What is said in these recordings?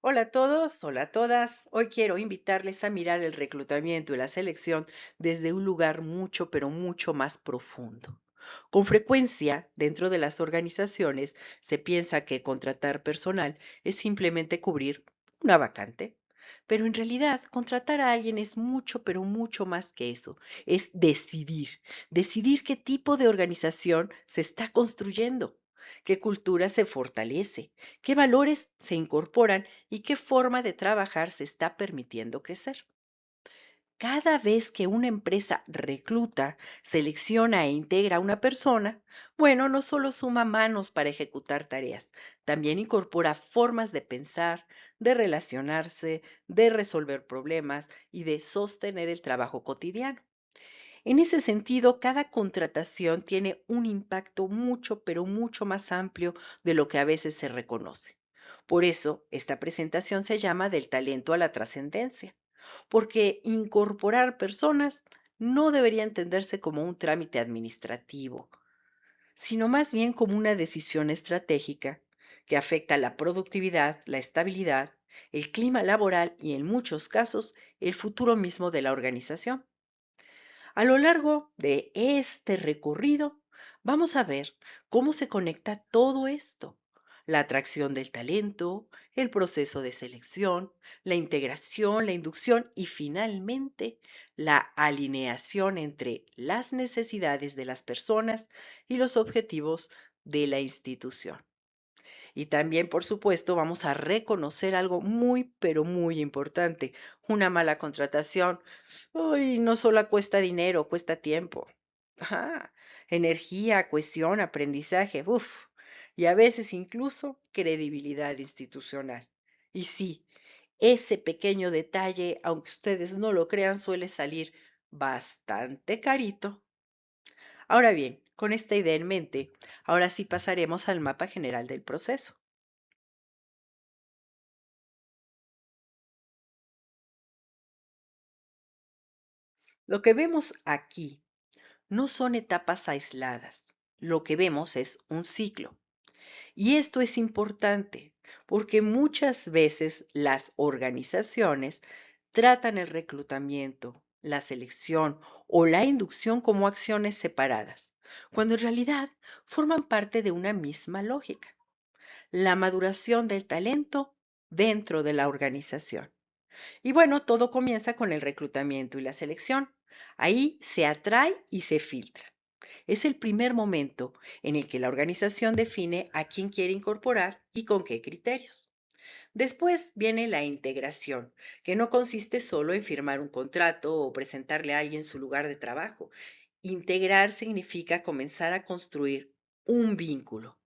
Hola a todos, hola a todas. Hoy quiero invitarles a mirar el reclutamiento y la selección desde un lugar mucho, pero mucho más profundo. Con frecuencia, dentro de las organizaciones, se piensa que contratar personal es simplemente cubrir una vacante. Pero en realidad, contratar a alguien es mucho, pero mucho más que eso. Es decidir qué tipo de organización se está construyendo, qué cultura se fortalece, qué valores se incorporan y qué forma de trabajar se está permitiendo crecer. Cada vez que una empresa recluta, selecciona e integra a una persona, bueno, no solo suma manos para ejecutar tareas, también incorpora formas de pensar, de relacionarse, de resolver problemas y de sostener el trabajo cotidiano. En ese sentido, cada contratación tiene un impacto mucho, pero mucho más amplio de lo que a veces se reconoce. Por eso, esta presentación se llama del talento a la trascendencia, porque incorporar personas no debería entenderse como un trámite administrativo, sino más bien como una decisión estratégica que afecta la productividad, la estabilidad, el clima laboral y, en muchos casos, el futuro mismo de la organización. A lo largo de este recorrido, vamos a ver cómo se conecta todo esto: la atracción del talento, el proceso de selección, la integración, la inducción y finalmente la alineación entre las necesidades de las personas y los objetivos de la institución. Y también, por supuesto, vamos a reconocer algo muy, pero muy importante: una mala contratación, uy, no solo cuesta dinero, cuesta tiempo. Ajá, energía, cohesión, aprendizaje, uf, y a veces incluso credibilidad institucional. Y sí, ese pequeño detalle, aunque ustedes no lo crean, suele salir bastante carito. Ahora bien, con esta idea en mente, ahora sí pasaremos al mapa general del proceso. Lo que vemos aquí no son etapas aisladas, lo que vemos es un ciclo. Y esto es importante porque muchas veces las organizaciones tratan el reclutamiento, la selección o la inducción como acciones separadas, cuando en realidad forman parte de una misma lógica: la maduración del talento dentro de la organización. Y bueno, todo comienza con el reclutamiento y la selección. Ahí se atrae y se filtra. Es el primer momento en el que la organización define a quién quiere incorporar y con qué criterios. Después viene la integración, que no consiste solo en firmar un contrato o presentarle a alguien su lugar de trabajo. Integrar significa comenzar a construir un vínculo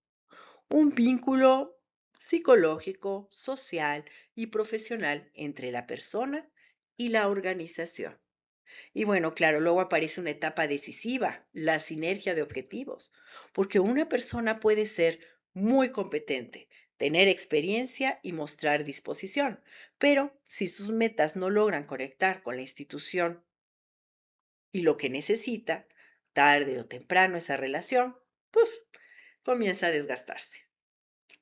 psicológico, social y profesional entre la persona y la organización. Y bueno, claro, luego aparece una etapa decisiva: la sinergia de objetivos, porque una persona puede ser muy competente, tener experiencia y mostrar disposición, pero si sus metas no logran conectar con la institución y lo que necesita, tarde o temprano esa relación, pues comienza a desgastarse.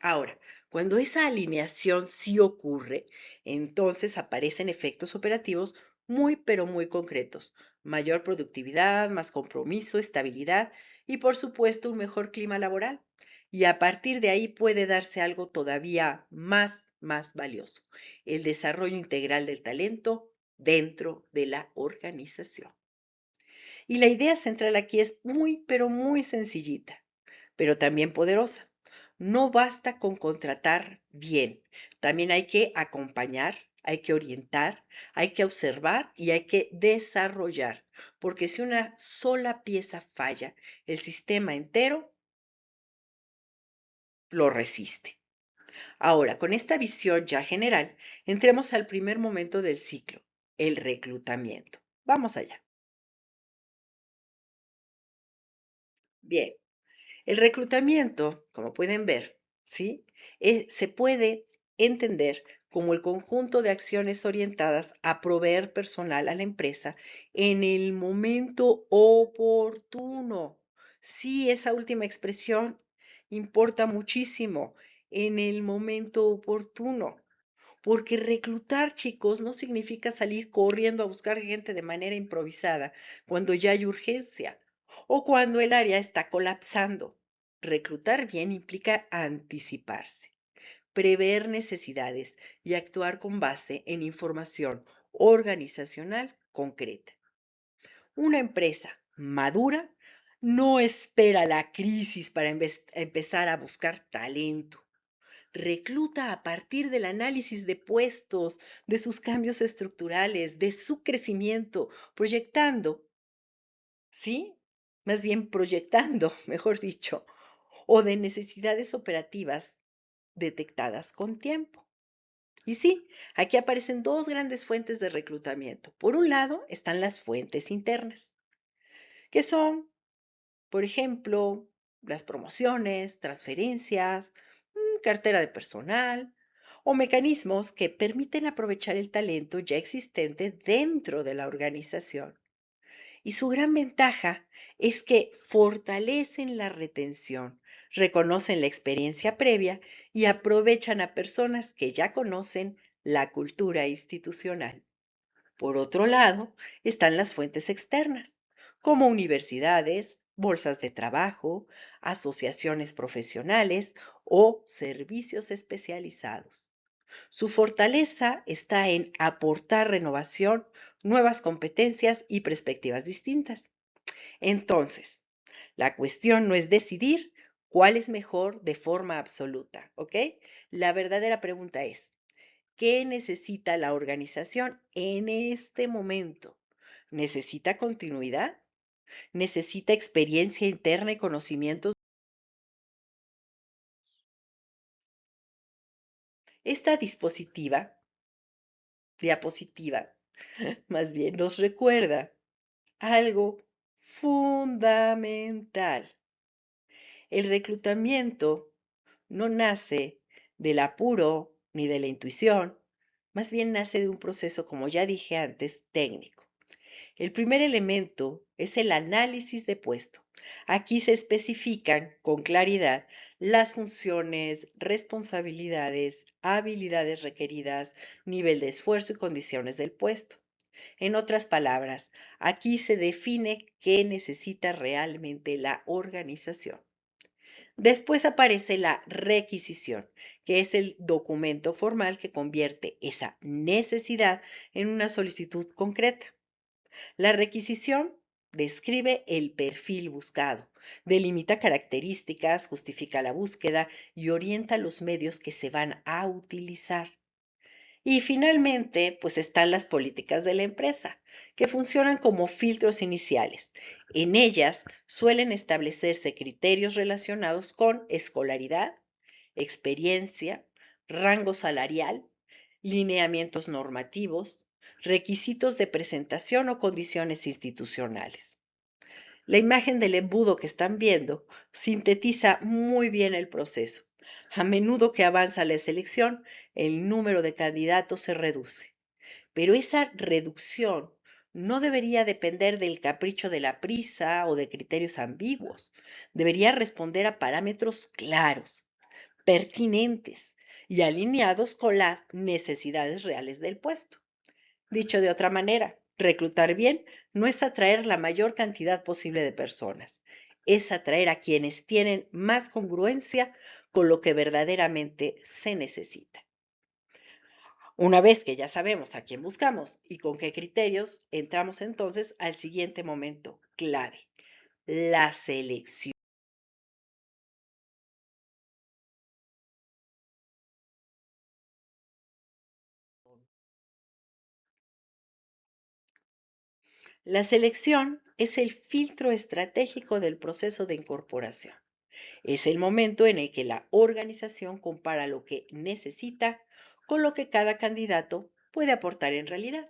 Ahora, cuando esa alineación sí ocurre, entonces aparecen efectos operativos muy, pero muy concretos: mayor productividad, más compromiso, estabilidad y, por supuesto, un mejor clima laboral. Y a partir de ahí puede darse algo todavía más valioso: el desarrollo integral del talento dentro de la organización. Y la idea central aquí es muy, pero muy sencillita, pero también poderosa. No basta con contratar bien, también hay que acompañar, hay que orientar, hay que observar y hay que desarrollar, porque si una sola pieza falla, el sistema entero lo resiste. Ahora, con esta visión ya general, entremos al primer momento del ciclo: el reclutamiento. Vamos allá. Bien. El reclutamiento, como pueden ver, ¿sí? Se puede entender como el conjunto de acciones orientadas a proveer personal a la empresa en el momento oportuno. Sí, esa última expresión importa muchísimo: en el momento oportuno. Porque reclutar, chicos, no significa salir corriendo a buscar gente de manera improvisada cuando ya hay urgencia o cuando el área está colapsando. Reclutar bien implica anticiparse, prever necesidades y actuar con base en información organizacional concreta. Una empresa madura no espera la crisis para empezar a buscar talento. Recluta a partir del análisis de puestos, de sus cambios estructurales, de su crecimiento, proyectando, ¿sí? Más bien proyectando, mejor dicho, o de necesidades operativas detectadas con tiempo. Y sí, aquí aparecen dos grandes fuentes de reclutamiento. Por un lado están las fuentes internas, que son, por ejemplo, las promociones, transferencias, cartera de personal o mecanismos que permiten aprovechar el talento ya existente dentro de la organización. Y su gran ventaja es que fortalecen la retención, reconocen la experiencia previa y aprovechan a personas que ya conocen la cultura institucional. Por otro lado, están las fuentes externas, como universidades, bolsas de trabajo, asociaciones profesionales o servicios especializados. Su fortaleza está en aportar renovación, nuevas competencias y perspectivas distintas. Entonces, la cuestión no es decidir cuál es mejor de forma absoluta, ¿ok? La verdadera pregunta es, ¿qué necesita la organización en este momento? ¿Necesita continuidad? ¿Necesita experiencia interna y conocimientos? Esta diapositiva, más bien nos recuerda algo fundamental. El reclutamiento no nace del apuro ni de la intuición, más bien nace de un proceso, como ya dije antes, técnico. El primer elemento es el análisis de puesto. Aquí se especifican con claridad las funciones, responsabilidades, habilidades requeridas, nivel de esfuerzo y condiciones del puesto. En otras palabras, aquí se define qué necesita realmente la organización. Después aparece la requisición, que es el documento formal que convierte esa necesidad en una solicitud concreta. La requisición describe el perfil buscado, delimita características, justifica la búsqueda y orienta los medios que se van a utilizar. Y finalmente, pues están las políticas de la empresa, que funcionan como filtros iniciales. En ellas suelen establecerse criterios relacionados con escolaridad, experiencia, rango salarial, lineamientos normativos, requisitos de presentación o condiciones institucionales. La imagen del embudo que están viendo sintetiza muy bien el proceso. A menudo que avanza la selección, el número de candidatos se reduce, pero esa reducción no debería depender del capricho de la prisa o de criterios ambiguos. Debería responder a parámetros claros, pertinentes y alineados con las necesidades reales del puesto. Dicho de otra manera, reclutar bien no es atraer la mayor cantidad posible de personas, es atraer a quienes tienen más congruencia con lo que verdaderamente se necesita. Una vez que ya sabemos a quién buscamos y con qué criterios, entramos entonces al siguiente momento clave, la selección. La selección es el filtro estratégico del proceso de incorporación. Es el momento en el que la organización compara lo que necesita con lo que cada candidato puede aportar en realidad.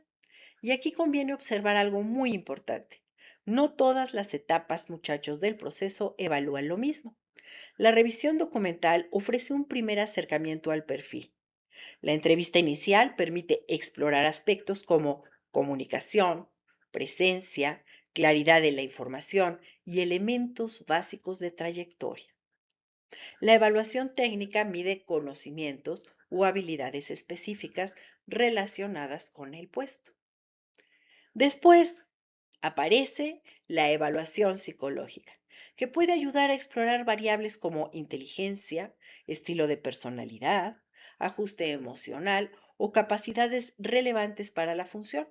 Y aquí conviene observar algo muy importante. No todas las etapas, muchachos, del proceso evalúan lo mismo. La revisión documental ofrece un primer acercamiento al perfil. La entrevista inicial permite explorar aspectos como comunicación, presencia, claridad de la información y elementos básicos de trayectoria. La evaluación técnica mide conocimientos o habilidades específicas relacionadas con el puesto. Después aparece la evaluación psicológica, que puede ayudar a explorar variables como inteligencia, estilo de personalidad, ajuste emocional o capacidades relevantes para la función.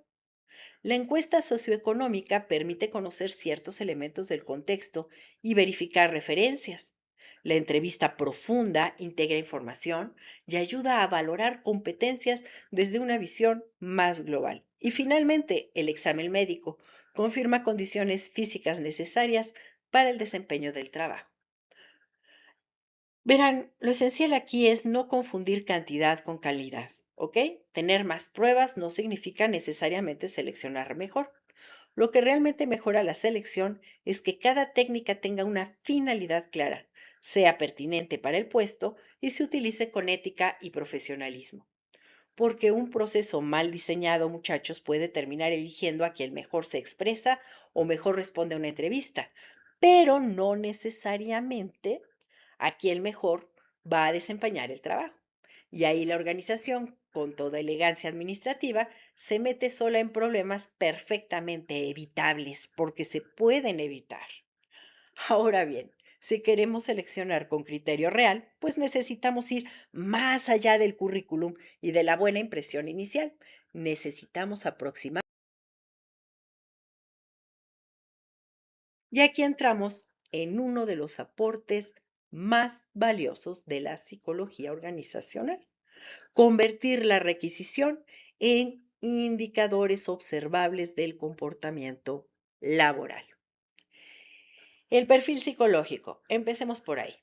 La encuesta socioeconómica permite conocer ciertos elementos del contexto y verificar referencias. La entrevista profunda integra información y ayuda a valorar competencias desde una visión más global. Y finalmente, el examen médico confirma condiciones físicas necesarias para el desempeño del trabajo. Verán, lo esencial aquí es no confundir cantidad con calidad, ¿ok? Tener más pruebas no significa necesariamente seleccionar mejor. Lo que realmente mejora la selección es que cada técnica tenga una finalidad clara, sea pertinente para el puesto y se utilice con ética y profesionalismo. Porque un proceso mal diseñado, muchachos, puede terminar eligiendo a quien mejor se expresa o mejor responde a una entrevista, pero no necesariamente a quien mejor va a desempeñar el trabajo. Y ahí la organización, con toda elegancia administrativa, se mete sola en problemas perfectamente evitables, porque se pueden evitar. Ahora bien, si queremos seleccionar con criterio real, pues necesitamos ir más allá del currículum y de la buena impresión inicial. Necesitamos aproximar. Y aquí entramos en uno de los aportes más valiosos de la psicología organizacional: convertir la requisición en indicadores observables del comportamiento laboral. El perfil psicológico, empecemos por ahí.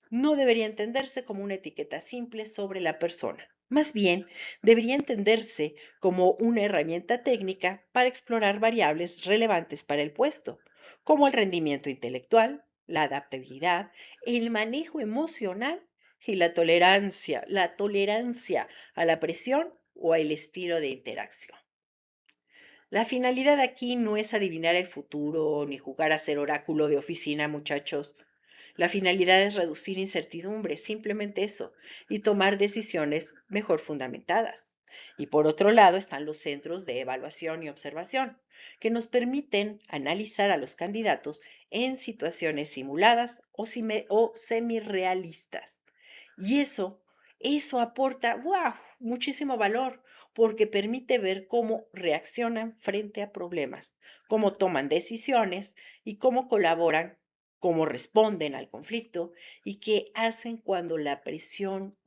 No debería entenderse como una etiqueta simple sobre la persona. Más bien, debería entenderse como una herramienta técnica para explorar variables relevantes para el puesto, como el rendimiento intelectual, la adaptabilidad, el manejo emocional y la tolerancia a la presión o al estilo de interacción. La finalidad aquí no es adivinar el futuro ni jugar a ser oráculo de oficina, muchachos. La finalidad es reducir incertidumbre, simplemente eso, y tomar decisiones mejor fundamentadas. Y por otro lado están los centros de evaluación y observación, que nos permiten analizar a los candidatos en situaciones simuladas o semirrealistas. Y eso aporta, wow, muchísimo valor, porque permite ver cómo reaccionan frente a problemas, cómo toman decisiones y cómo colaboran, cómo responden al conflicto y qué hacen cuando la presión,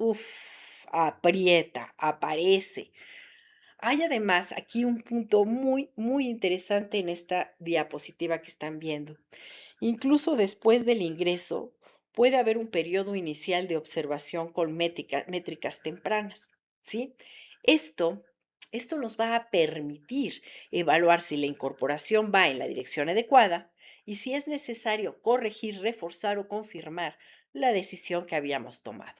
aprieta, aparece. Hay además aquí un punto muy, muy interesante en esta diapositiva que están viendo. Incluso después del ingreso, puede haber un periodo inicial de observación con métricas tempranas, ¿sí? Esto, esto nos va a permitir evaluar si la incorporación va en la dirección adecuada y si es necesario corregir, reforzar o confirmar la decisión que habíamos tomado.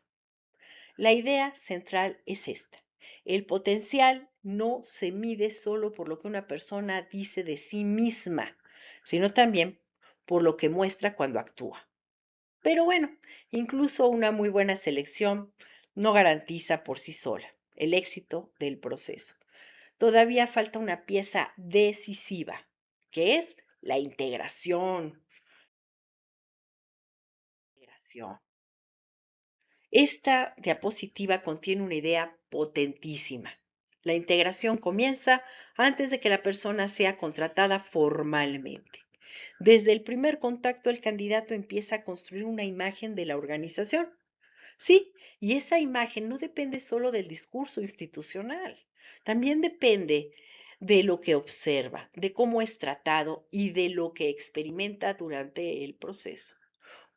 La idea central es esta: el potencial no se mide solo por lo que una persona dice de sí misma, sino también por lo que muestra cuando actúa. Pero bueno, incluso una muy buena selección no garantiza por sí sola el éxito del proceso. Todavía falta una pieza decisiva, que es la integración. Integración. Esta diapositiva contiene una idea potentísima. La integración comienza antes de que la persona sea contratada formalmente. Desde el primer contacto, el candidato empieza a construir una imagen de la organización. Sí, y esa imagen no depende solo del discurso institucional, también depende de lo que observa, de cómo es tratado y de lo que experimenta durante el proceso.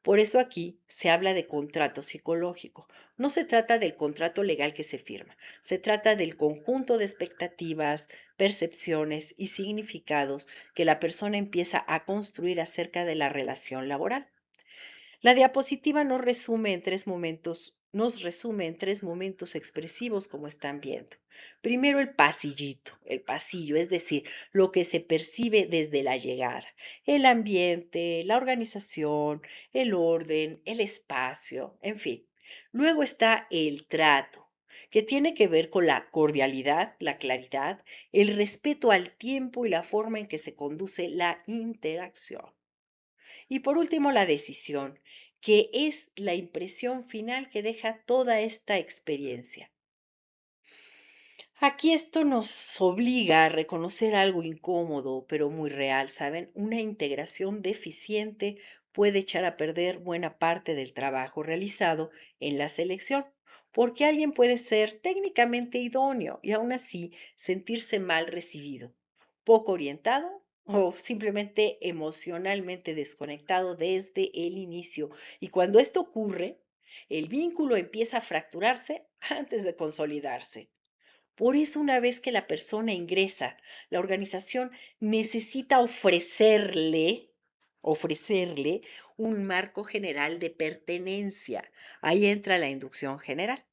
Por eso aquí se habla de contrato psicológico. No se trata del contrato legal que se firma, se trata del conjunto de expectativas, percepciones y significados que la persona empieza a construir acerca de la relación laboral. La diapositiva no resume en tres momentos, nos resume en tres momentos expresivos como están viendo. Primero el pasillito, el pasillo, es decir, lo que se percibe desde la llegada, el ambiente, la organización, el orden, el espacio, en fin. Luego está el trato, que tiene que ver con la cordialidad, la claridad, el respeto al tiempo y la forma en que se conduce la interacción. Y por último, la decisión, que es la impresión final que deja toda esta experiencia. Aquí esto nos obliga a reconocer algo incómodo, pero muy real, ¿saben? Una integración deficiente puede echar a perder buena parte del trabajo realizado en la selección, porque alguien puede ser técnicamente idóneo y aún así sentirse mal recibido, poco orientado o simplemente emocionalmente desconectado desde el inicio. Y cuando esto ocurre, el vínculo empieza a fracturarse antes de consolidarse. Por eso, una vez que la persona ingresa, la organización necesita ofrecerle un marco general de pertenencia. Ahí entra la inducción general.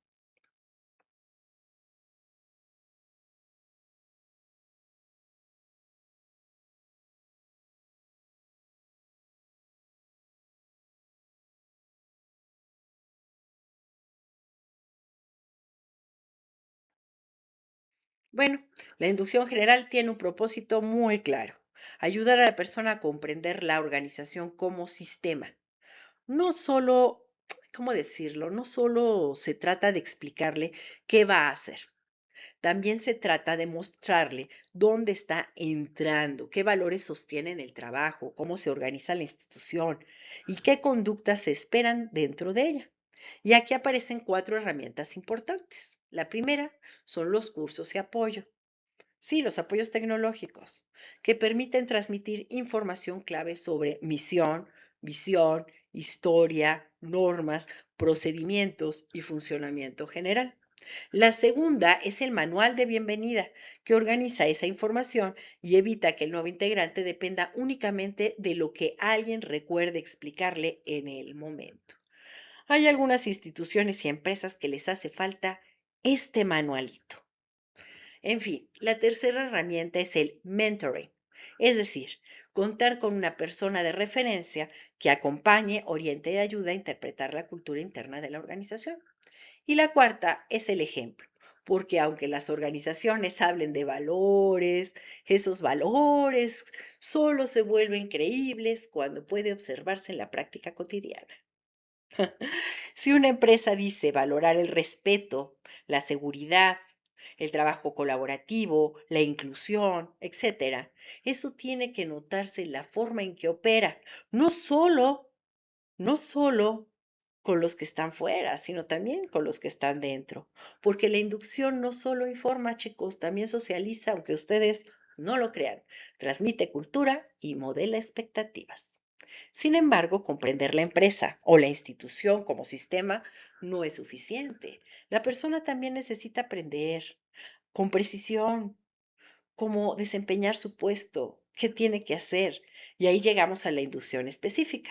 Bueno, la inducción general tiene un propósito muy claro: ayudar a la persona a comprender la organización como sistema. No solo, ¿cómo decirlo? No solo se trata de explicarle qué va a hacer. También se trata de mostrarle dónde está entrando, qué valores sostienen el trabajo, cómo se organiza la institución y qué conductas se esperan dentro de ella. Y aquí aparecen cuatro herramientas importantes. La primera son los cursos y apoyo. Sí, los apoyos tecnológicos, que permiten transmitir información clave sobre misión, visión, historia, normas, procedimientos y funcionamiento general. La segunda es el manual de bienvenida, que organiza esa información y evita que el nuevo integrante dependa únicamente de lo que alguien recuerde explicarle en el momento. Hay algunas instituciones y empresas que les hace falta este manualito. En fin, la tercera herramienta es el mentoring, es decir, contar con una persona de referencia que acompañe, oriente y ayude a interpretar la cultura interna de la organización. Y la cuarta es el ejemplo, porque aunque las organizaciones hablen de valores, esos valores solo se vuelven creíbles cuando puede observarse en la práctica cotidiana. Si una empresa dice valorar el respeto, la seguridad, el trabajo colaborativo, la inclusión, etcétera, eso tiene que notarse en la forma en que opera, no solo no solo con los que están fuera, sino también con los que están dentro. Porque la inducción no solo informa, chicos, también socializa, aunque ustedes no lo crean, transmite cultura y modela expectativas. Sin embargo, comprender la empresa o la institución como sistema no es suficiente. La persona también necesita aprender con precisión cómo desempeñar su puesto, qué tiene que hacer. Y ahí llegamos a la inducción específica.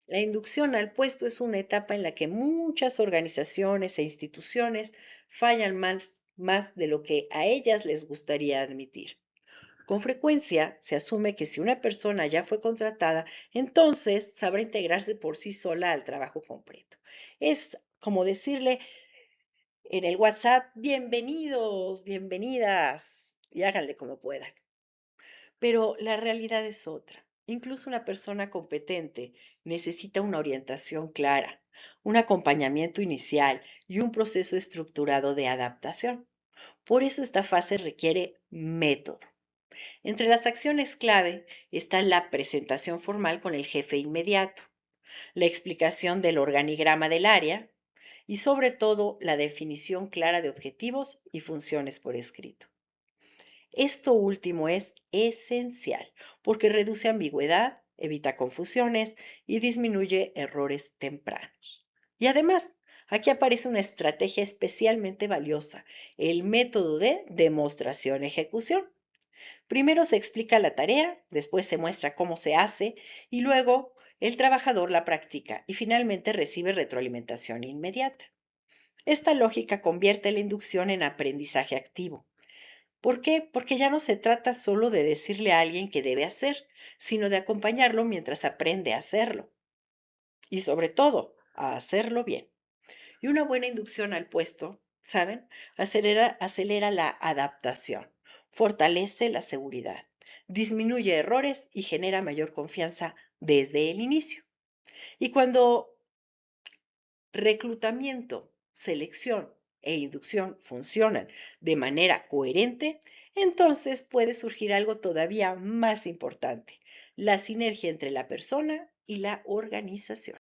La inducción al puesto es una etapa en la que muchas organizaciones e instituciones fallan más de lo que a ellas les gustaría admitir. Con frecuencia se asume que si una persona ya fue contratada, entonces sabrá integrarse por sí sola al trabajo completo. Es como decirle en el WhatsApp: bienvenidos, bienvenidas, y háganle como puedan. Pero la realidad es otra. Incluso una persona competente necesita una orientación clara, un acompañamiento inicial y un proceso estructurado de adaptación. Por eso esta fase requiere método. Entre las acciones clave están la presentación formal con el jefe inmediato, la explicación del organigrama del área y sobre todo la definición clara de objetivos y funciones por escrito. Esto último es esencial porque reduce ambigüedad, evita confusiones y disminuye errores tempranos. Y además, Aquí aparece una estrategia especialmente valiosa, el método de demostración-ejecución. Primero se explica la tarea, después se muestra cómo se hace y luego el trabajador la practica y finalmente recibe retroalimentación inmediata. Esta lógica convierte la inducción en aprendizaje activo. ¿Por qué? Porque ya no se trata solo de decirle a alguien qué debe hacer, sino de acompañarlo mientras aprende a hacerlo. Y sobre todo, a hacerlo bien. Y una buena inducción al puesto, ¿saben? Acelera la adaptación, fortalece la seguridad, disminuye errores y genera mayor confianza desde el inicio. Y cuando reclutamiento, selección e inducción funcionan de manera coherente, entonces puede surgir algo todavía más importante, la sinergia entre la persona y la organización.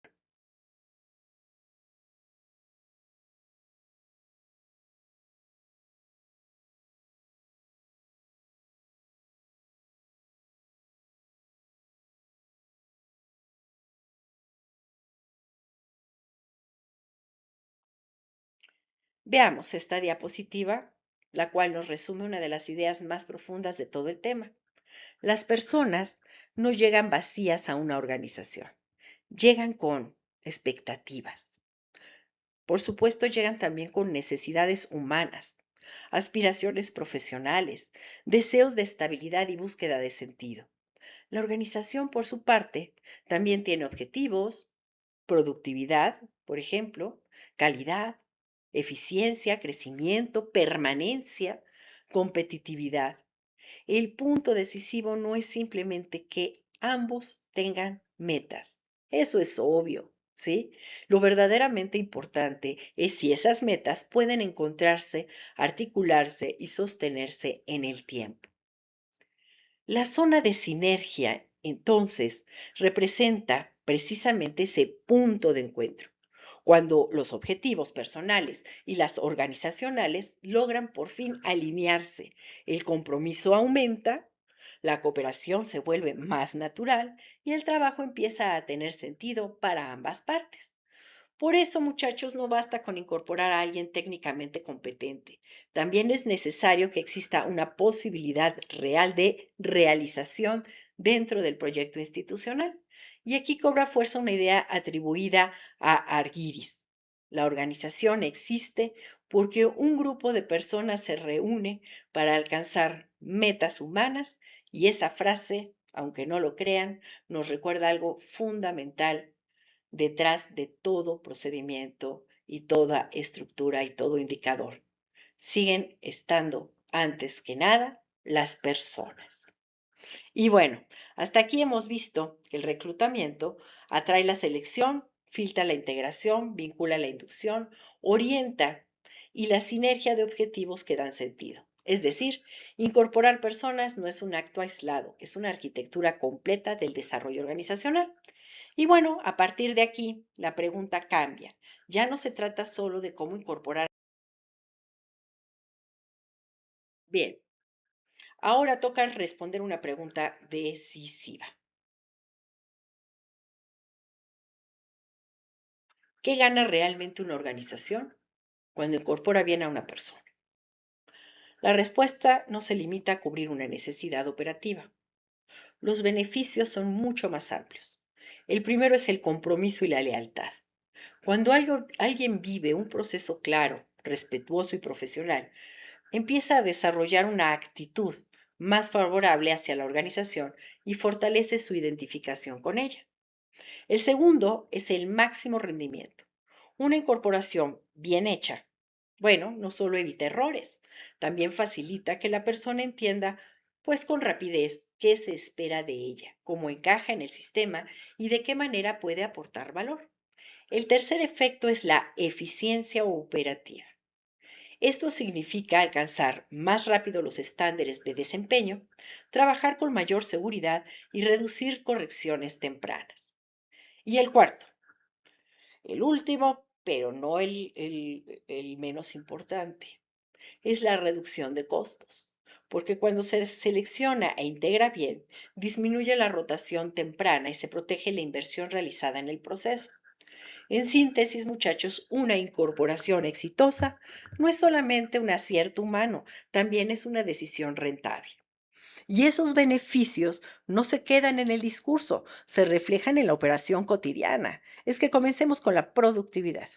Veamos esta diapositiva, la cual nos resume una de las ideas más profundas de todo el tema. Las personas no llegan vacías a una organización, llegan con expectativas. Por supuesto, llegan también con necesidades humanas, aspiraciones profesionales, deseos de estabilidad y búsqueda de sentido. La organización, por su parte, también tiene objetivos, productividad, por ejemplo, calidad, eficiencia, crecimiento, permanencia, competitividad. El punto decisivo no es simplemente que ambos tengan metas. Eso es obvio, ¿sí? Lo verdaderamente importante es si esas metas pueden encontrarse, articularse y sostenerse en el tiempo. La zona de sinergia, entonces, representa precisamente ese punto de encuentro, cuando los objetivos personales y las organizacionales logran por fin alinearse, el compromiso aumenta, la cooperación se vuelve más natural y el trabajo empieza a tener sentido para ambas partes. Por eso, muchachos, no basta con incorporar a alguien técnicamente competente. También es necesario que exista una posibilidad real de realización dentro del proyecto institucional. Y aquí cobra fuerza una idea atribuida a Argyris. La organización existe porque un grupo de personas se reúne para alcanzar metas humanas y esa frase, aunque no lo crean, nos recuerda algo fundamental detrás de todo procedimiento y toda estructura y todo indicador. Siguen estando, antes que nada, las personas. Y bueno, hasta aquí hemos visto que el reclutamiento atrae la selección, filtra la integración, vincula la inducción, orienta y la sinergia de objetivos que dan sentido. Es decir, incorporar personas no es un acto aislado, es una arquitectura completa del desarrollo organizacional. Y bueno, a partir de aquí, la pregunta cambia. Ya no se trata solo de cómo incorporar. Bien, ahora toca responder una pregunta decisiva. ¿Qué gana realmente una organización cuando incorpora bien a una persona? La respuesta no se limita a cubrir una necesidad operativa. Los beneficios son mucho más amplios. El primero es el compromiso y la lealtad. Cuando alguien vive un proceso claro, respetuoso y profesional, empieza a desarrollar una actitud más favorable hacia la organización y fortalece su identificación con ella. El segundo es el máximo rendimiento. Una incorporación bien hecha, bueno, no solo evita errores, también facilita que la persona entienda, pues con rapidez, qué se espera de ella, cómo encaja en el sistema y de qué manera puede aportar valor. El tercer efecto es la eficiencia operativa. Esto significa alcanzar más rápido los estándares de desempeño, trabajar con mayor seguridad y reducir correcciones tempranas. Y el cuarto, el último, pero no el menos importante, es la reducción de costos, porque cuando se selecciona e integra bien, disminuye la rotación temprana y se protege la inversión realizada en el proceso. En síntesis, muchachos, una incorporación exitosa no es solamente un acierto humano, también es una decisión rentable. Y esos beneficios no se quedan en el discurso, se reflejan en la operación cotidiana. Es que comencemos con la productividad.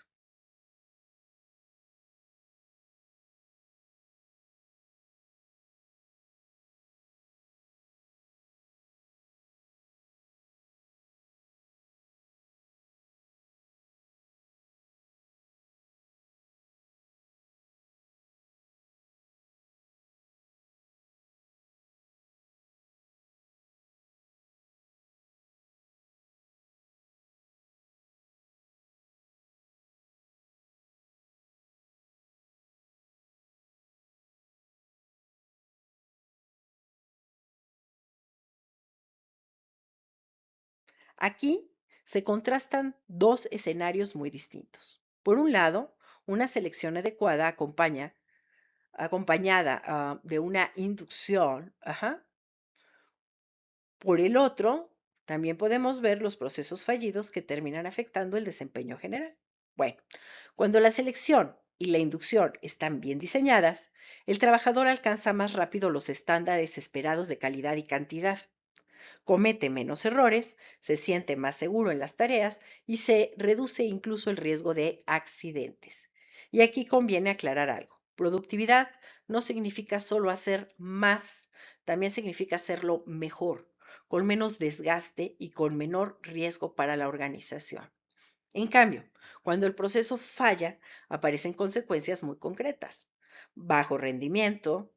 Aquí se contrastan dos escenarios muy distintos. Por un lado, una selección adecuada acompañada de una inducción, ajá. Por el otro, también podemos ver los procesos fallidos que terminan afectando el desempeño general. Bueno, cuando la selección y la inducción están bien diseñadas, el trabajador alcanza más rápido los estándares esperados de calidad y cantidad, comete menos errores, se siente más seguro en las tareas y se reduce incluso el riesgo de accidentes. Y aquí conviene aclarar algo. Productividad no significa solo hacer más, también significa hacerlo mejor, con menos desgaste y con menor riesgo para la organización. En cambio, cuando el proceso falla, aparecen consecuencias muy concretas. Bajo rendimiento,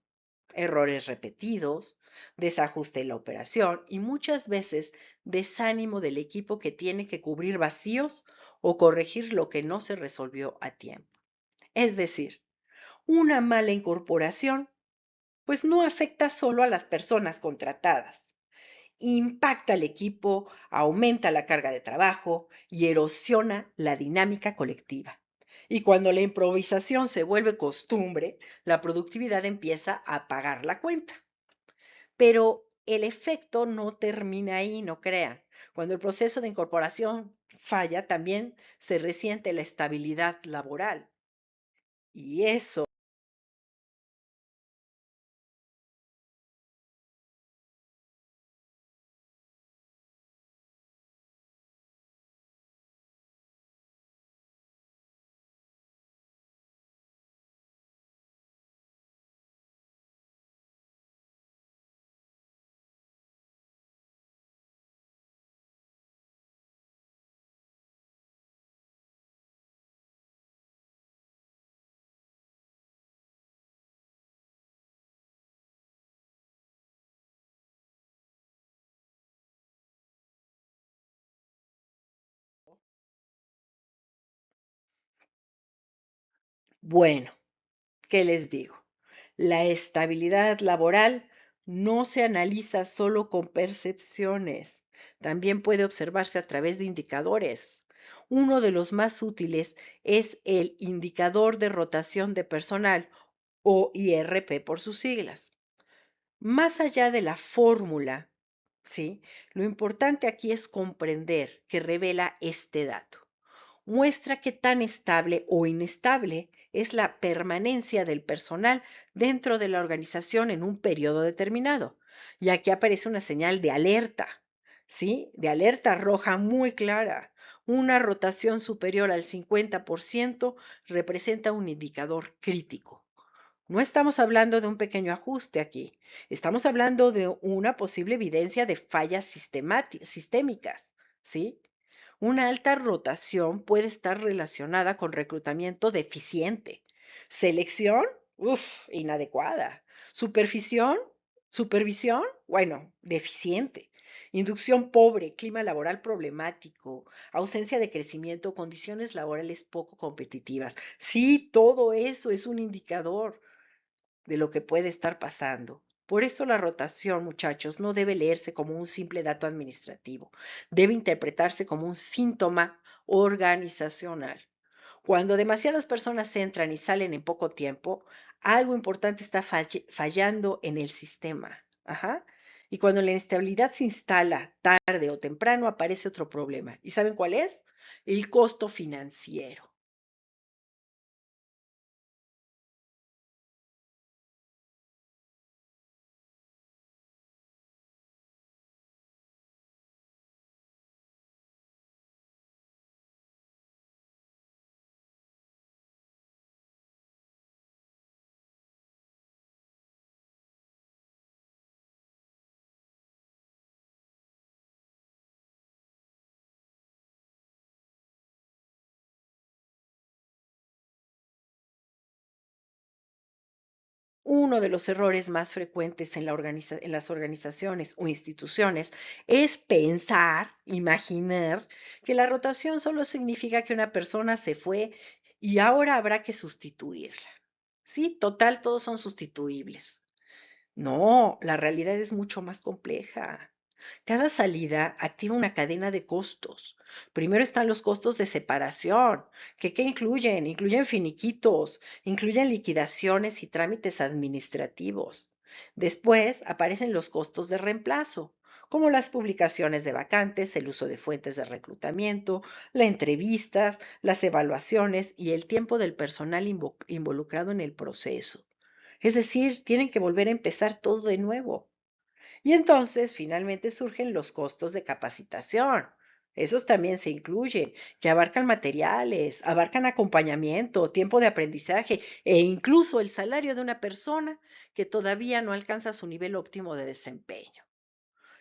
errores repetidos, desajuste en la operación y muchas veces desánimo del equipo que tiene que cubrir vacíos o corregir lo que no se resolvió a tiempo. Es decir, una mala incorporación pues no afecta solo a las personas contratadas, impacta al equipo, aumenta la carga de trabajo y erosiona la dinámica colectiva. Y cuando la improvisación se vuelve costumbre, la productividad empieza a pagar la cuenta. Pero el efecto no termina ahí, no crean. Cuando el proceso de incorporación falla, también se resiente la estabilidad laboral. Y eso, bueno, ¿qué les digo? La estabilidad laboral no se analiza solo con percepciones, también puede observarse a través de indicadores. Uno de los más útiles es el indicador de rotación de personal o IRP por sus siglas. Más allá de la fórmula, ¿sí? Lo importante aquí es comprender que revela este dato. Muestra qué tan estable o inestable es la permanencia del personal dentro de la organización en un periodo determinado. Y aquí aparece una señal de alerta, ¿sí? De alerta roja muy clara. Una rotación superior al 50% representa un indicador crítico. No estamos hablando de un pequeño ajuste aquí, estamos hablando de una posible evidencia de fallas sistémicas, ¿sí? Una alta rotación puede estar relacionada con reclutamiento deficiente, selección, inadecuada, supervisión, bueno, deficiente, inducción pobre, clima laboral problemático, ausencia de crecimiento, condiciones laborales poco competitivas. Sí, todo eso es un indicador de lo que puede estar pasando. Por eso la rotación, muchachos, no debe leerse como un simple dato administrativo, debe interpretarse como un síntoma organizacional. Cuando demasiadas personas entran y salen en poco tiempo, algo importante está fallando en el sistema. Ajá. Y cuando la inestabilidad se instala tarde o temprano, aparece otro problema. ¿Y saben cuál es? el costo financiero. Uno de los errores más frecuentes en en las organizaciones o instituciones es pensar, imaginar, que la rotación solo significa que una persona se fue y ahora habrá que sustituirla. Sí, total, todos son sustituibles. No, la realidad es mucho más compleja. Cada salida activa una cadena de costos. Primero están los costos de separación, que ¿qué incluyen? Incluyen finiquitos, incluyen liquidaciones y trámites administrativos. Después aparecen los costos de reemplazo, como las publicaciones de vacantes, el uso de fuentes de reclutamiento, las entrevistas, las evaluaciones y el tiempo del personal involucrado en el proceso. Es decir, tienen que volver a empezar todo de nuevo. Y entonces finalmente surgen los costos de capacitación. Esos también se incluyen, que abarcan materiales, abarcan acompañamiento, tiempo de aprendizaje e incluso el salario de una persona que todavía no alcanza su nivel óptimo de desempeño.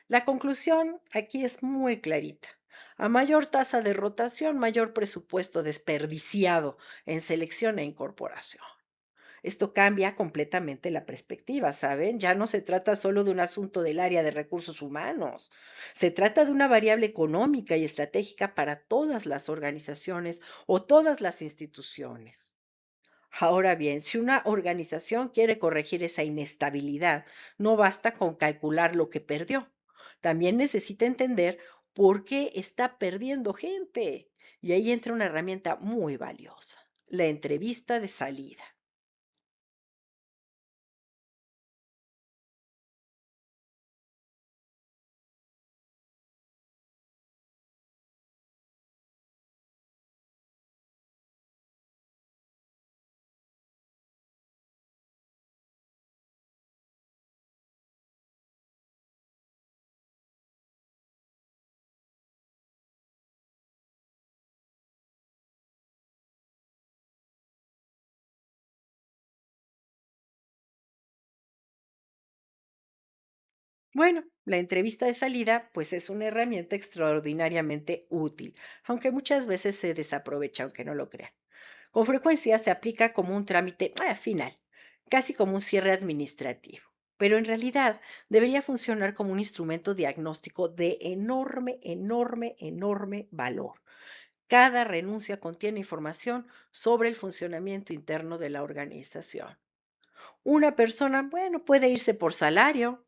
La conclusión aquí es muy clarita. A mayor tasa de rotación, mayor presupuesto desperdiciado en selección e incorporación. Esto cambia completamente la perspectiva, ¿saben? Ya no se trata solo de un asunto del área de recursos humanos. Se trata de una variable económica y estratégica para todas las organizaciones o todas las instituciones. Ahora bien, si una organización quiere corregir esa inestabilidad, no basta con calcular lo que perdió. También necesita entender por qué está perdiendo gente. Y ahí entra una herramienta muy valiosa, la entrevista de salida. Bueno, la entrevista de salida pues es una herramienta extraordinariamente útil, aunque muchas veces se desaprovecha, aunque no lo crean. Con frecuencia se aplica como un trámite final, casi como un cierre administrativo, pero en realidad debería funcionar como un instrumento diagnóstico de enorme, enorme, enorme valor. Cada renuncia contiene información sobre el funcionamiento interno de la organización. Una persona, bueno, puede irse por salario.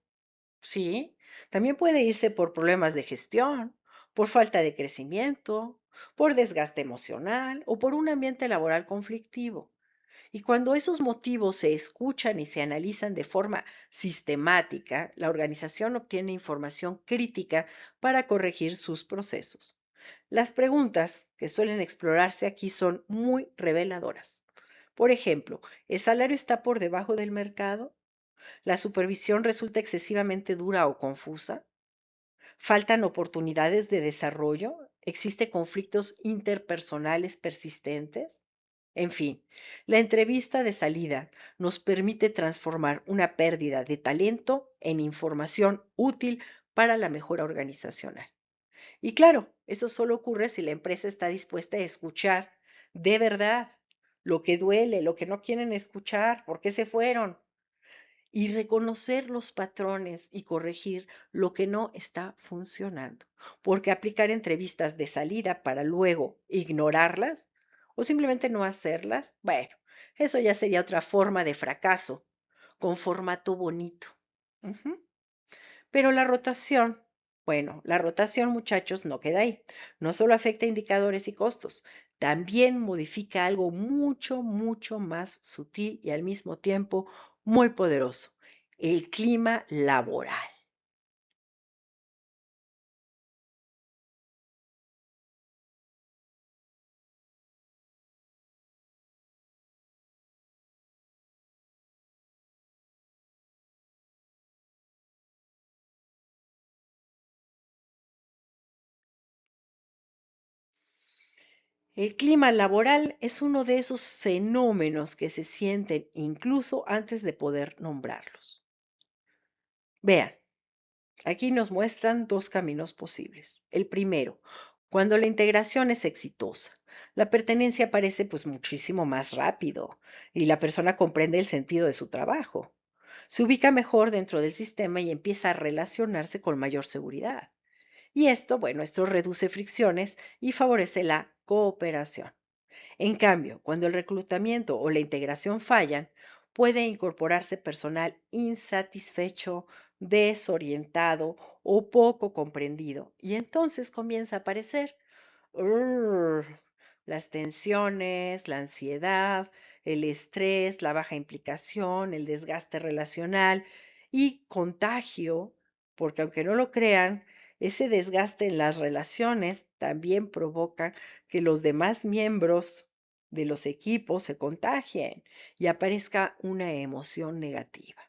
Sí, también puede irse por problemas de gestión, por falta de crecimiento, por desgaste emocional o por un ambiente laboral conflictivo. Y cuando esos motivos se escuchan y se analizan de forma sistemática, la organización obtiene información crítica para corregir sus procesos. Las preguntas que suelen explorarse aquí son muy reveladoras. Por ejemplo, ¿el salario está por debajo del mercado? ¿La supervisión resulta excesivamente dura o confusa? ¿Faltan oportunidades de desarrollo? ¿Existen conflictos interpersonales persistentes? En fin, la entrevista de salida nos permite transformar una pérdida de talento en información útil para la mejora organizacional. Y claro, eso solo ocurre si la empresa está dispuesta a escuchar de verdad lo que duele, lo que no quieren escuchar, por qué se fueron, y reconocer los patrones y corregir lo que no está funcionando. Porque aplicar entrevistas de salida para luego ignorarlas o simplemente no hacerlas, bueno, eso ya sería otra forma de fracaso con formato bonito. Ujú. Pero la rotación, bueno, la rotación, muchachos, no queda ahí. No solo afecta indicadores y costos, también modifica algo mucho, mucho más sutil y al mismo tiempo muy poderoso, el clima laboral. El clima laboral es uno de esos fenómenos que se sienten incluso antes de poder nombrarlos. Vean, aquí nos muestran dos caminos posibles. El primero, cuando la integración es exitosa, la pertenencia aparece pues muchísimo más rápido y la persona comprende el sentido de su trabajo. Se ubica mejor dentro del sistema y empieza a relacionarse con mayor seguridad. Y esto, bueno, esto reduce fricciones y favorece la cooperación. En cambio, cuando el reclutamiento o la integración fallan, puede incorporarse personal insatisfecho, desorientado o poco comprendido. Y entonces comienza a aparecer "Urr", las tensiones, la ansiedad, el estrés, la baja implicación, el desgaste relacional y contagio, porque aunque no lo crean, ese desgaste en las relaciones también provoca que los demás miembros de los equipos se contagien y aparezca una emoción negativa.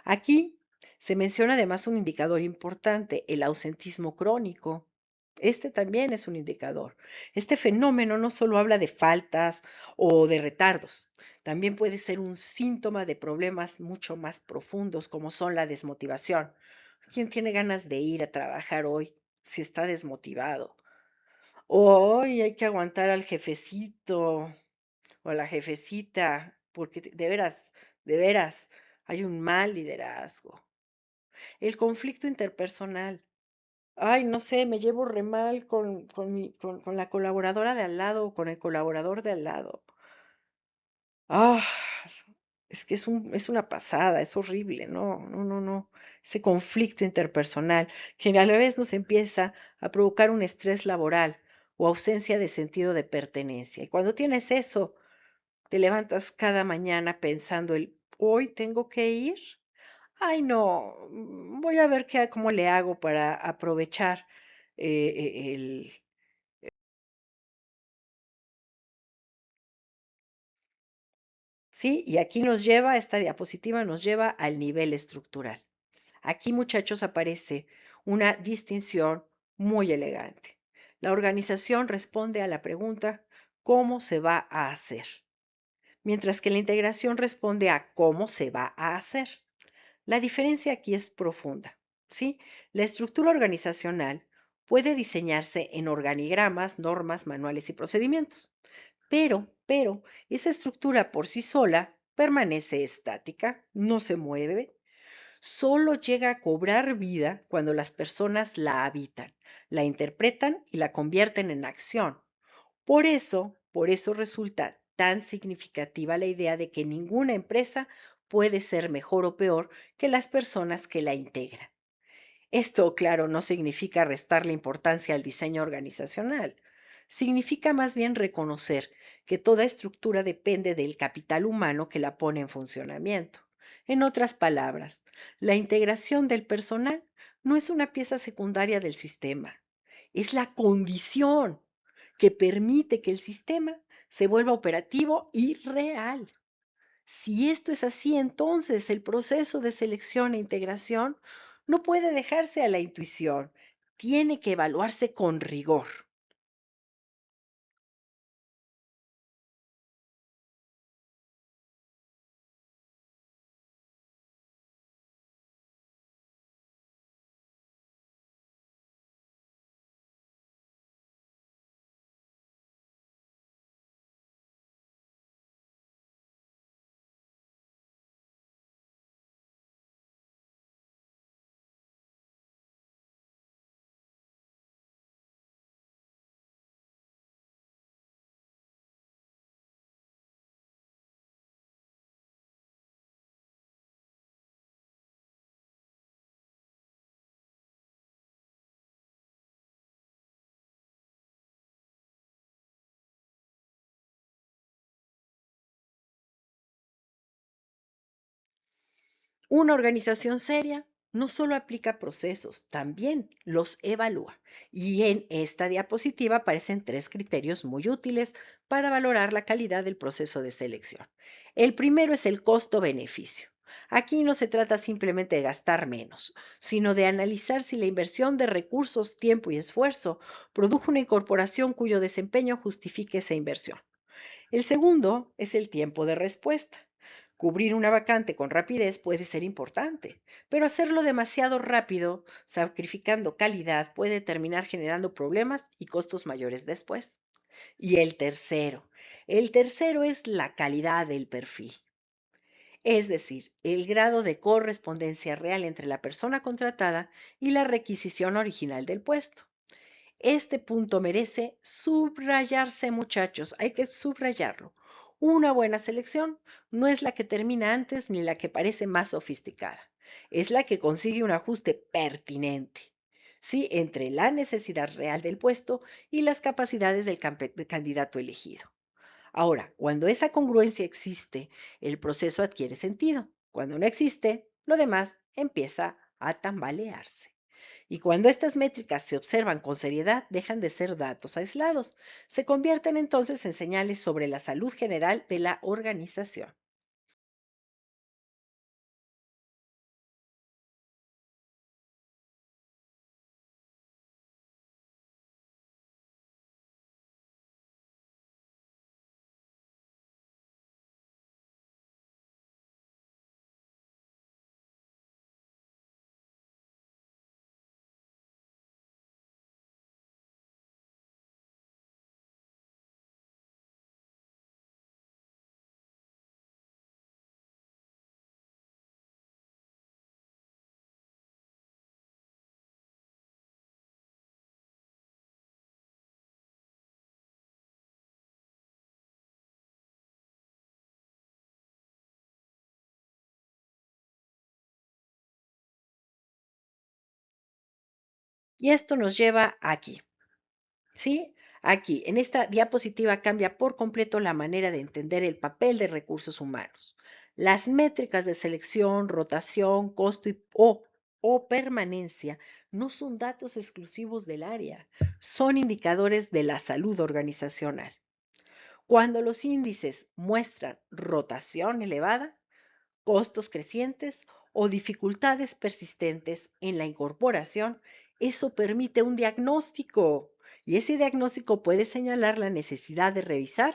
Aquí se menciona además un indicador importante, el ausentismo crónico. Este también es un indicador. Este fenómeno no solo habla de faltas o de retardos, también puede ser un síntoma de problemas mucho más profundos como son la desmotivación. ¿Quién tiene ganas de ir a trabajar hoy si está desmotivado? Hoy hay que aguantar al jefecito o a la jefecita, porque de veras, hay un mal liderazgo. El conflicto interpersonal. Ay, no sé, me llevo re mal con la colaboradora de al lado o con el colaborador de al lado. Ah, es que es una pasada, es horrible, no, no, no, no. Ese conflicto interpersonal que a la vez nos empieza a provocar un estrés laboral o ausencia de sentido de pertenencia. Y cuando tienes eso, te levantas cada mañana pensando hoy tengo que ir. Ay, no, voy a ver cómo le hago para aprovechar el... Sí, y aquí nos lleva, esta diapositiva nos lleva al nivel estructural. Aquí, muchachos, aparece una distinción muy elegante. La organización responde a la pregunta ¿cómo se va a hacer? Mientras que la integración responde a cómo se va a hacer. La diferencia aquí es profunda, ¿sí? La estructura organizacional puede diseñarse en organigramas, normas, manuales y procedimientos, pero, esa estructura por sí sola permanece estática, no se mueve, solo llega a cobrar vida cuando las personas la habitan, la interpretan y la convierten en acción. Por eso resulta tan significativa la idea de que ninguna empresa puede ser mejor o peor que las personas que la integran. Esto, claro, no significa restarle importancia al diseño organizacional. Significa más bien reconocer que toda estructura depende del capital humano que la pone en funcionamiento. En otras palabras, la integración del personal no es una pieza secundaria del sistema, es la condición que permite que el sistema se vuelva operativo y real. Si esto es así, entonces el proceso de selección e integración no puede dejarse a la intuición, tiene que evaluarse con rigor. Una organización seria no solo aplica procesos, también los evalúa. Y en esta diapositiva aparecen tres criterios muy útiles para valorar la calidad del proceso de selección. El primero es el costo-beneficio. Aquí no se trata simplemente de gastar menos, sino de analizar si la inversión de recursos, tiempo y esfuerzo produjo una incorporación cuyo desempeño justifique esa inversión. El segundo es el tiempo de respuesta. Cubrir una vacante con rapidez puede ser importante, pero hacerlo demasiado rápido, sacrificando calidad, puede terminar generando problemas y costos mayores después. Y el tercero es la calidad del perfil, es decir, el grado de correspondencia real entre la persona contratada y la requisición original del puesto. Este punto merece subrayarse, muchachos, hay que subrayarlo. Una buena selección no es la que termina antes ni la que parece más sofisticada, es la que consigue un ajuste pertinente, ¿sí? Entre la necesidad real del puesto y las capacidades del candidato elegido. Ahora, cuando esa congruencia existe, el proceso adquiere sentido. Cuando no existe, lo demás empieza a tambalearse. Y cuando estas métricas se observan con seriedad, dejan de ser datos aislados. Se convierten entonces en señales sobre la salud general de la organización. Y esto nos lleva aquí, ¿sí? Aquí, en esta diapositiva cambia por completo la manera de entender el papel de recursos humanos. Las métricas de selección, rotación, costo o permanencia no son datos exclusivos del área, son indicadores de la salud organizacional. Cuando los índices muestran rotación elevada, costos crecientes o dificultades persistentes en la incorporación, eso permite un diagnóstico y ese diagnóstico puede señalar la necesidad de revisar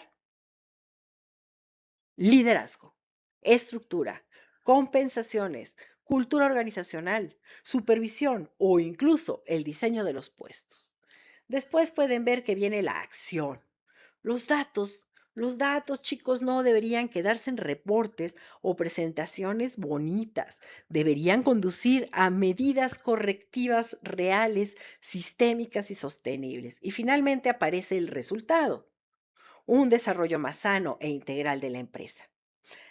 liderazgo, estructura, compensaciones, cultura organizacional, supervisión o incluso el diseño de los puestos. Después pueden ver que viene la acción. Los datos, los datos, chicos, no deberían quedarse en reportes o presentaciones bonitas. Deberían conducir a medidas correctivas reales, sistémicas y sostenibles. Y finalmente aparece el resultado, un desarrollo más sano e integral de la empresa.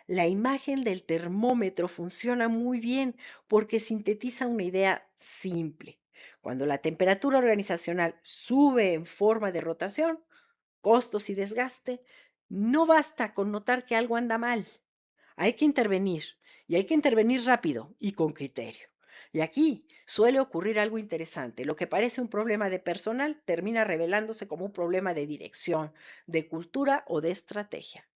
La imagen del termómetro funciona muy bien porque sintetiza una idea simple. Cuando la temperatura organizacional sube en forma de rotación, costos y desgaste, no basta con notar que algo anda mal. Hay que intervenir y hay que intervenir rápido y con criterio. Y aquí suele ocurrir algo interesante. Lo que parece un problema de personal termina revelándose como un problema de dirección, de cultura o de estrategia.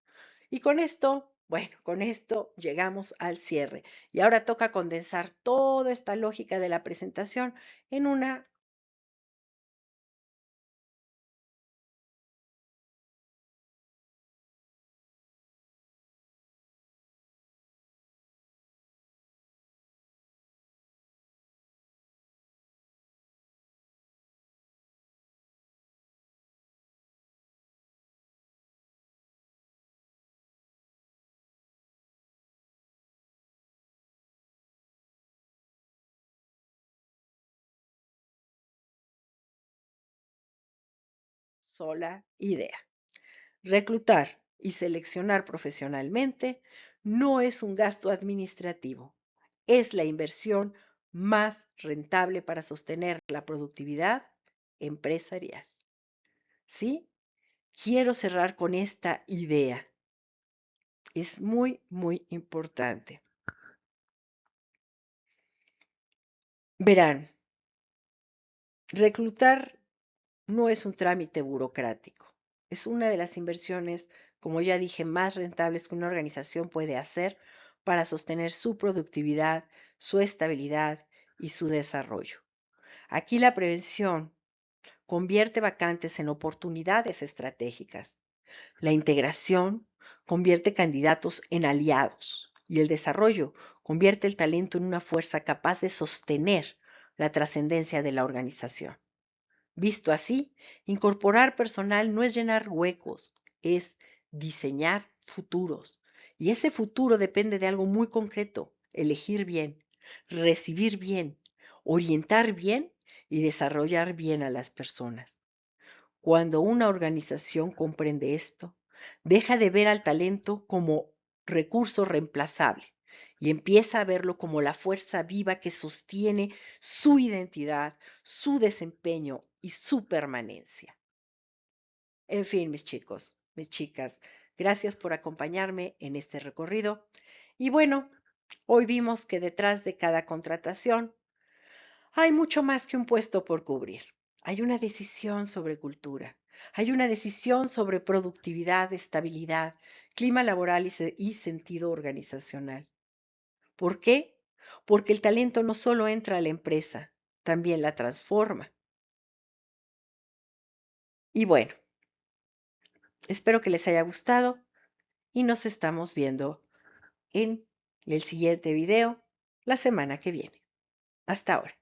Y con esto, bueno, con esto llegamos al cierre. Y ahora toca condensar toda esta lógica de la presentación en una sola idea. Reclutar y seleccionar profesionalmente no es un gasto administrativo, es la inversión más rentable para sostener la productividad empresarial. ¿Sí? Quiero cerrar con esta idea. Es muy, muy importante. Verán, reclutar no es un trámite burocrático. Es una de las inversiones, como ya dije, más rentables que una organización puede hacer para sostener su productividad, su estabilidad y su desarrollo. Aquí la prevención convierte vacantes en oportunidades estratégicas. La integración convierte candidatos en aliados y el desarrollo convierte el talento en una fuerza capaz de sostener la trascendencia de la organización. Visto así, incorporar personal no es llenar huecos, es diseñar futuros. Y ese futuro depende de algo muy concreto: elegir bien, recibir bien, orientar bien y desarrollar bien a las personas. Cuando una organización comprende esto, deja de ver al talento como recurso reemplazable y empieza a verlo como la fuerza viva que sostiene su identidad, su desempeño y su permanencia. En fin, mis chicos, mis chicas, gracias por acompañarme en este recorrido. Y bueno, hoy vimos que detrás de cada contratación hay mucho más que un puesto por cubrir. Hay una decisión sobre cultura. Hay una decisión sobre productividad, estabilidad, clima laboral y sentido organizacional. ¿Por qué? Porque el talento no solo entra a la empresa, también la transforma. Y bueno, espero que les haya gustado y nos estamos viendo en el siguiente video la semana que viene. Hasta ahora.